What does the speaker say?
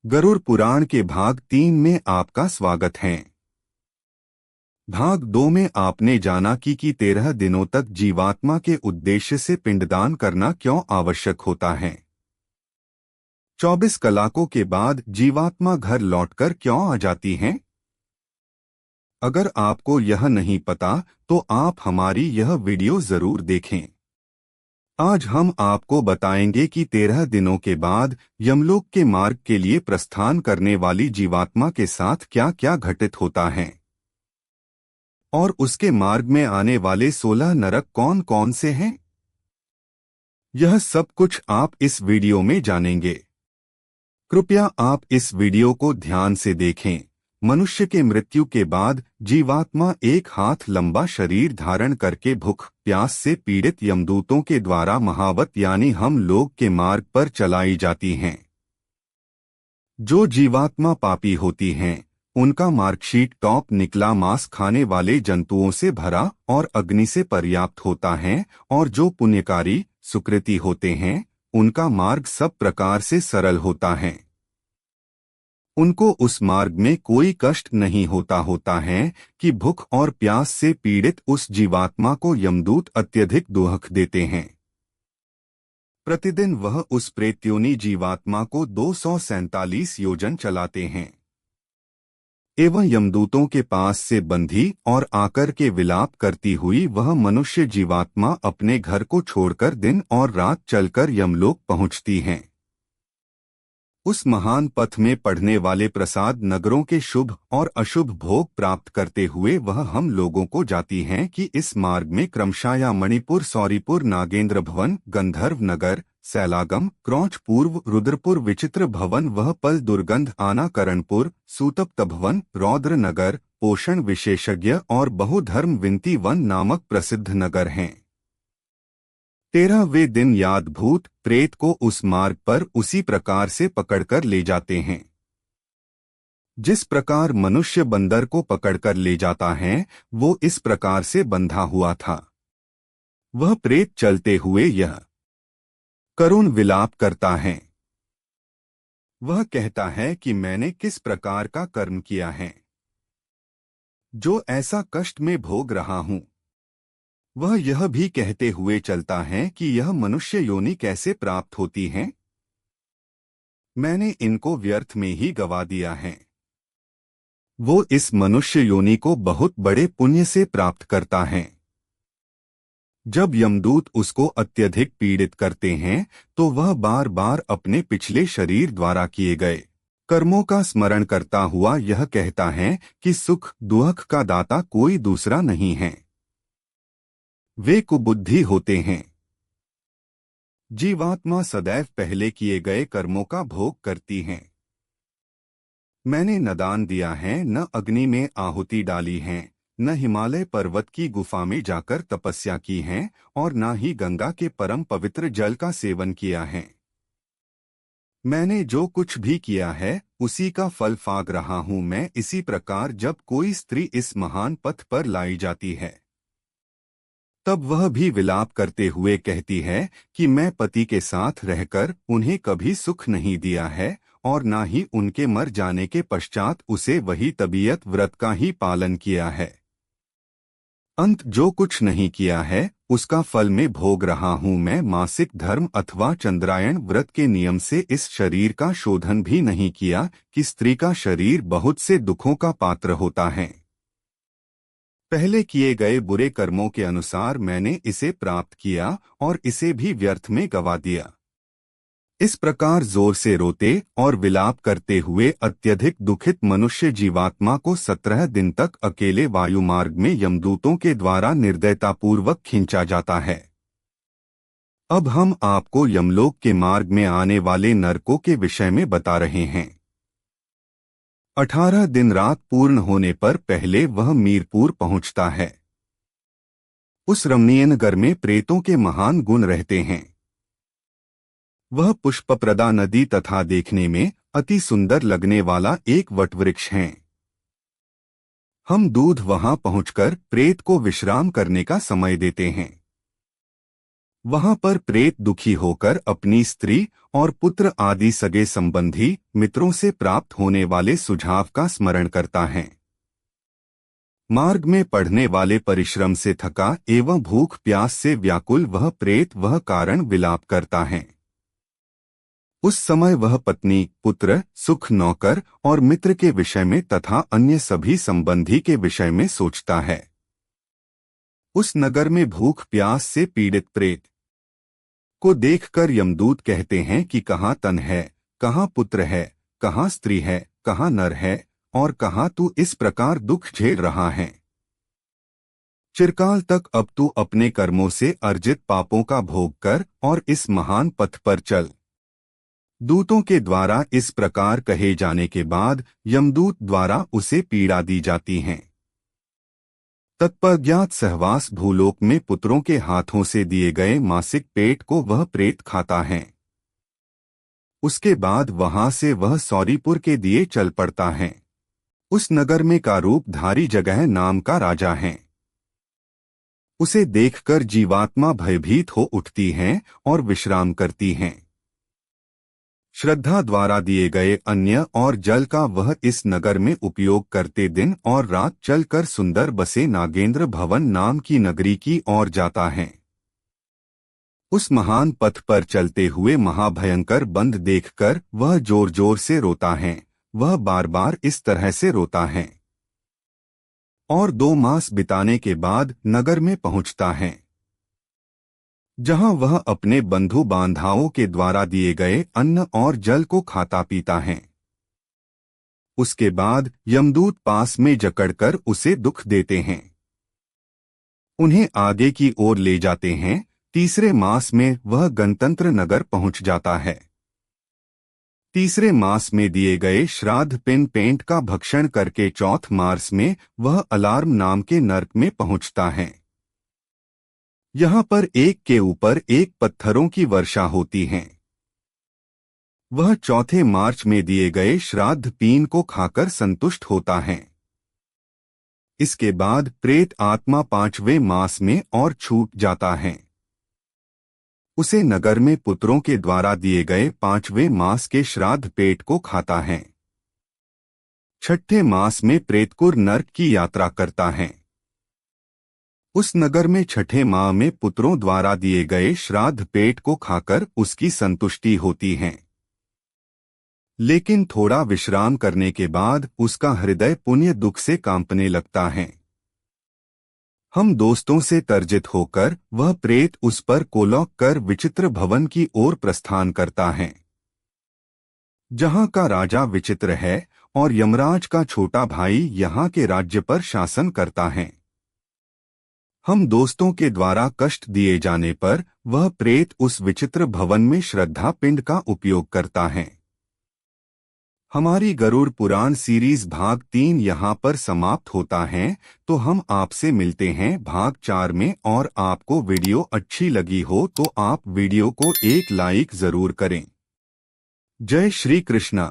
गरुड़ पुराण के भाग 3 में आपका स्वागत है। भाग 2 में आपने जाना कि 13 दिनों तक जीवात्मा के उद्देश्य से पिंडदान करना क्यों आवश्यक होता है। 24 कलाकों के बाद जीवात्मा घर लौटकर क्यों आ जाती हैं। अगर आपको यह नहीं पता तो आप हमारी यह वीडियो जरूर देखें। आज हम आपको बताएंगे कि 13 दिनों के बाद यमलोक के मार्ग के लिए प्रस्थान करने वाली जीवात्मा के साथ क्या क्या घटित होता है और उसके मार्ग में आने वाले 16 नरक कौन कौन से हैं। यह सब कुछ आप इस वीडियो में जानेंगे। कृपया आप इस वीडियो को ध्यान से देखें। मनुष्य के मृत्यु के बाद जीवात्मा एक हाथ लंबा शरीर धारण करके भूख प्यास से पीड़ित यमदूतों के द्वारा महावत यानी हम लोग के मार्ग पर चलाई जाती हैं। जो जीवात्मा पापी होती हैं, उनका मार्कशीट टॉप निकला मांस खाने वाले जंतुओं से भरा और अग्नि से पर्याप्त होता है, और जो पुण्यकारी सुकृति होते हैं, उनका मार्ग सब प्रकार से सरल होता है। उनको उस मार्ग में कोई कष्ट नहीं होता है कि भूख और प्यास से पीड़ित उस जीवात्मा को यमदूत अत्यधिक दुख देते हैं। प्रतिदिन वह उस प्रेत्योनि जीवात्मा को 247 योजन चलाते हैं एवं यमदूतों के पास से बंधी और आकर के विलाप करती हुई वह मनुष्य जीवात्मा अपने घर को छोड़कर दिन और रात चलकर यमलोक पहुंचती हैं। उस महान पथ में पढ़ने वाले प्रसाद नगरों के शुभ और अशुभ भोग प्राप्त करते हुए वह हम लोगों को जाती हैं कि इस मार्ग में क्रमशः मणिपुर, सौरीपुर, नागेंद्र भवन, गंधर्व नगर, सैलागम, क्रौच पूर्व, रुद्रपुर, विचित्र भवन, वह पल, दुर्गंध, आना, करणपुर, सूतप्त भवन, रौद्र नगर, पोषण विशेषज्ञ और बहुधर्म विंती वन नामक प्रसिद्ध नगर हैं। 13वें दिन यादभूत प्रेत को उस मार्ग पर उसी प्रकार से पकड़कर ले जाते हैं जिस प्रकार मनुष्य बंदर को पकड़कर ले जाता है, वो इस प्रकार से बंधा हुआ था। वह प्रेत चलते हुए यह करुण विलाप करता है। वह कहता है कि मैंने किस प्रकार का कर्म किया है जो ऐसा कष्ट में भोग रहा हूं। वह यह भी कहते हुए चलता है कि यह मनुष्य योनि कैसे प्राप्त होती है। मैंने इनको व्यर्थ में ही गवा दिया है। वो इस मनुष्य योनि को बहुत बड़े पुण्य से प्राप्त करता है। जब यमदूत उसको अत्यधिक पीड़ित करते हैं तो वह बार बार अपने पिछले शरीर द्वारा किए गए कर्मों का स्मरण करता हुआ यह कहता है कि सुख दुख का दाता कोई दूसरा नहीं है। वे कुबुद्धि होते हैं। जीवात्मा सदैव पहले किए गए कर्मों का भोग करती हैं। मैंने न दान दिया है, न अग्नि में आहुति डाली है, न हिमालय पर्वत की गुफा में जाकर तपस्या की है, और न ही गंगा के परम पवित्र जल का सेवन किया है। मैंने जो कुछ भी किया है उसी का फल फाग रहा हूं मैं। इसी प्रकार जब कोई स्त्री इस महान पथ पर लाई जाती है तब वह भी विलाप करते हुए कहती है कि मैं पति के साथ रहकर उन्हें कभी सुख नहीं दिया है, और न ही उनके मर जाने के पश्चात उसे वही तबीयत व्रत का ही पालन किया है। अंत जो कुछ नहीं किया है उसका फल में भोग रहा हूं मैं। मासिक धर्म अथवा चंद्रायण व्रत के नियम से इस शरीर का शोधन भी नहीं किया कि स्त्री का शरीर बहुत से दुखों का पात्र होता है। पहले किए गए बुरे कर्मों के अनुसार मैंने इसे प्राप्त किया और इसे भी व्यर्थ में गवा दिया। इस प्रकार जोर से रोते और विलाप करते हुए अत्यधिक दुखित मनुष्य जीवात्मा को 17 दिन तक अकेले वायु मार्ग में यमदूतों के द्वारा निर्दयतापूर्वक खींचा जाता है। अब हम आपको यमलोक के मार्ग में आने वाले नरकों के विषय में बता रहे हैं। 18 दिन रात पूर्ण होने पर पहले वह मीरपुर पहुंचता है। उस रमणीय नगर में प्रेतों के महान गुण रहते हैं। वह पुष्पप्रदा नदी तथा देखने में अति सुंदर लगने वाला एक वटवृक्ष है। हम दूध वहां पहुंचकर प्रेत को विश्राम करने का समय देते हैं। वहां पर प्रेत दुखी होकर अपनी स्त्री और पुत्र आदि सगे संबंधी मित्रों से प्राप्त होने वाले सुझाव का स्मरण करता है। मार्ग में पढ़ने वाले परिश्रम से थका एवं भूख प्यास से व्याकुल वह प्रेत वह कारण विलाप करता है। उस समय वह पत्नी, पुत्र, सुख, नौकर और मित्र के विषय में तथा अन्य सभी संबंधी के विषय में सोचता है। उस नगर में भूख प्यास से पीड़ित प्रेत को देखकर यमदूत कहते हैं कि कहाँ तन है, कहाँ पुत्र है, कहाँ स्त्री है, कहाँ नर है और कहाँ तू इस प्रकार दुख झेल रहा है। चिरकाल तक अब तू अपने कर्मों से अर्जित पापों का भोग कर और इस महान पथ पर चल। दूतों के द्वारा इस प्रकार कहे जाने के बाद यमदूत द्वारा उसे पीड़ा दी जाती है। तत्परज्ञात सहवास भूलोक में पुत्रों के हाथों से दिए गए मासिक पेट को वह प्रेत खाता है। उसके बाद वहां से वह सौरीपुर के दिए चल पड़ता है। उस नगर में का रूपधारी जगह नाम का राजा है। उसे देखकर जीवात्मा भयभीत हो उठती हैं और विश्राम करती हैं। श्रद्धा द्वारा दिए गए अन्न और जल का वह इस नगर में उपयोग करते दिन और रात चलकर सुंदर बसे नागेंद्र भवन नाम की नगरी की ओर जाता है। उस महान पथ पर चलते हुए महाभयंकर बंद देखकर वह जोर जोर से रोता है। वह बार बार इस तरह से रोता है और 2 मास बिताने के बाद नगर में पहुंचता है, जहां वह अपने बंधु बांधाओं के द्वारा दिए गए अन्न और जल को खाता पीता है। उसके बाद यमदूत पास में जकड़कर उसे दुख देते हैं। उन्हें आगे की ओर ले जाते हैं। तीसरे मास में वह गणतंत्र नगर पहुंच जाता है। तीसरे मास में दिए गए श्राद्ध पिंड पेंट का भक्षण करके चौथ मास में वह अलार्म नाम के नर्क में पहुंचता है। यहाँ पर एक के ऊपर एक पत्थरों की वर्षा होती है। वह चौथे मार्च में दिए गए श्राद्ध पीन को खाकर संतुष्ट होता है। इसके बाद प्रेत आत्मा 5वें मास में और छूट जाता है। उसे नगर में पुत्रों के द्वारा दिए गए 5वें मास के श्राद्ध पेट को खाता है। छठे मास में प्रेतकुर नर्क की यात्रा करता है। उस नगर में छठे माह में पुत्रों द्वारा दिए गए श्राद्ध पेट को खाकर उसकी संतुष्टि होती है। लेकिन थोड़ा विश्राम करने के बाद उसका हृदय पुण्य दुख से कांपने लगता है। हम दोस्तों से तर्जित होकर वह प्रेत उस पर कोलौक कर विचित्र भवन की ओर प्रस्थान करता है, जहां का राजा विचित्र है और यमराज का छोटा भाई यहां के राज्य पर शासन करता है। हम दोस्तों के द्वारा कष्ट दिए जाने पर वह प्रेत उस विचित्र भवन में श्रद्धा पिंड का उपयोग करता है। हमारी गरुड़ पुराण सीरीज भाग 3 यहाँ पर समाप्त होता है। तो हम आपसे मिलते हैं भाग 4 में। और आपको वीडियो अच्छी लगी हो तो आप वीडियो को एक लाइक जरूर करें। जय श्री कृष्णा।